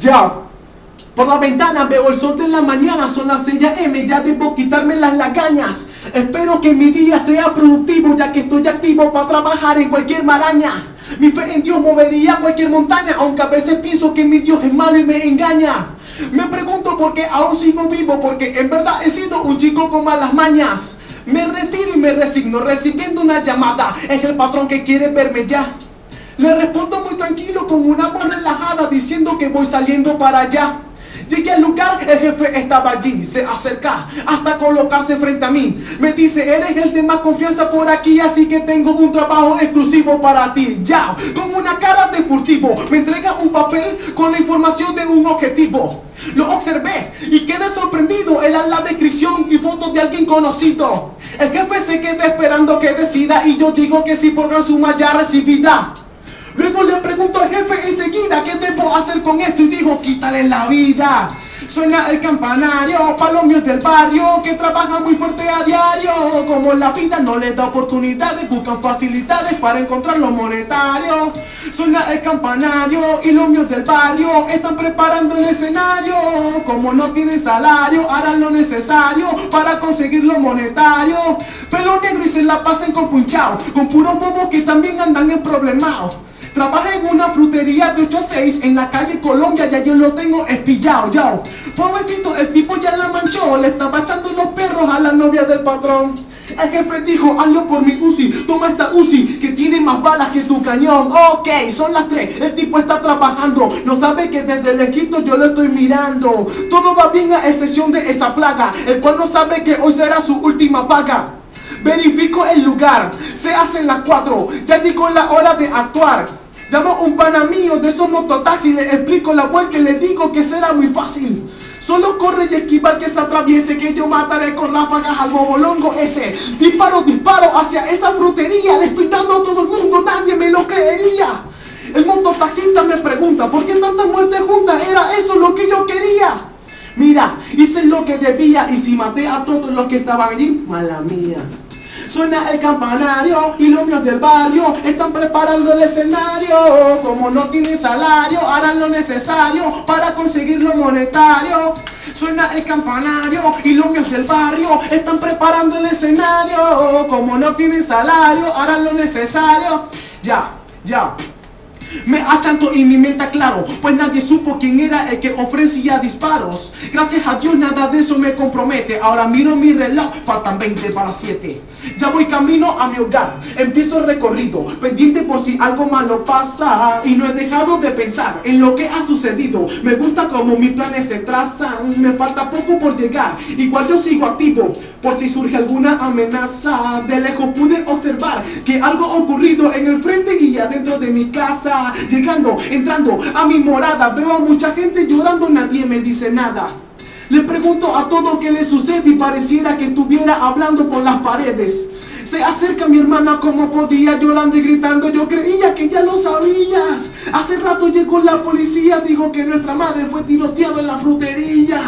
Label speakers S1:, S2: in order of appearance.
S1: Ya, por la ventana veo el sol de la mañana, son las 6 AM, ya debo quitarme las lagañas. Espero que mi día sea productivo, ya que estoy activo para trabajar en cualquier maraña. Mi fe en Dios movería cualquier montaña, aunque a veces pienso que mi Dios es malo y me engaña. Me pregunto por qué aún sigo vivo, porque en verdad he sido un chico con malas mañas. Me retiro y me resigno, recibiendo una llamada, es el patrón que quiere verme ya. Le respondo muy tranquilo con una voz relajada, diciendo que voy saliendo para allá. Llegué al lugar, el jefe estaba allí, se acerca hasta colocarse frente a mí. Me dice, eres el de más confianza por aquí, así que tengo un trabajo exclusivo para ti. Ya, con una cara de furtivo, me entrega un papel con la información de un objetivo. Lo observé y quedé sorprendido, era la descripción y fotos de alguien conocido. El jefe se queda esperando que decida y yo digo que sí por gran suma ya recibida. Luego le pregunto al jefe enseguida qué debo hacer con esto y dijo, quítale la vida. Suena el campanario para los míos del barrio que trabajan muy fuerte a diario. Como la vida no les da oportunidades, buscan facilidades para encontrar lo monetario. Suena el campanario y los míos del barrio están preparando el escenario. Como no tienen salario, harán lo necesario para conseguir lo monetario. Pelo negro y se la pasen con punchao, con puros bobos que también andan en problemados. Trabaja en una frutería de 8 a 6 en la calle Colombia, ya yo lo tengo espillado, ya. Pobrecito, el tipo ya la manchó, le estaba echando los perros a la novia del patrón. El jefe dijo, hazlo por mi Uzi, toma esta Uzi que tiene más balas que tu cañón. Ok, son las 3, el tipo está trabajando, no sabe que desde lejito yo lo estoy mirando. Todo va bien a excepción de esa plaga, el cual no sabe que hoy será su última paga. Verifico el lugar, se hacen las 4, ya llegó la hora de actuar. Llamo un pana mío de esos mototaxis, le explico la vuelta y le digo que será muy fácil. Solo corre y esquivar que se atraviese, que yo mataré con ráfagas al bobolongo ese. Disparo hacia esa frutería, le estoy dando a todo el mundo, nadie me lo creería. El mototaxista me pregunta, ¿por qué tanta muerte junta? Era eso lo que yo quería. Mira, hice lo que debía y si maté a todos los que estaban allí, mala mía. Suena el campanario y los míos del barrio están preparando el escenario. Como no tienen salario, harán lo necesario para conseguir lo monetario. Suena el campanario y los míos del barrio están preparando el escenario. Como no tienen salario, harán lo necesario. Ya. Me achanto y mi mente claro, pues nadie supo quién era el que ofrecía disparos. Gracias a Dios nada de eso me compromete. Ahora miro mi reloj, faltan 20 para 7. Ya voy camino a mi hogar, empiezo el recorrido, pendiente por si algo malo pasa. Y no he dejado de pensar en lo que ha sucedido. Me gusta como mis planes se trazan, me falta poco por llegar. Igual yo sigo activo, por si surge alguna amenaza. De lejos pude observar que algo ha ocurrido en el frente y adentro de mi casa. Llegando, entrando a mi morada, veo a mucha gente llorando, nadie me dice nada. Le pregunto a todo qué le sucede y pareciera que estuviera hablando con las paredes. Se acerca mi hermana como podía, llorando y gritando, yo creía que ya lo sabías. Hace rato llegó la policía, dijo que nuestra madre fue tiroteada en la frutería.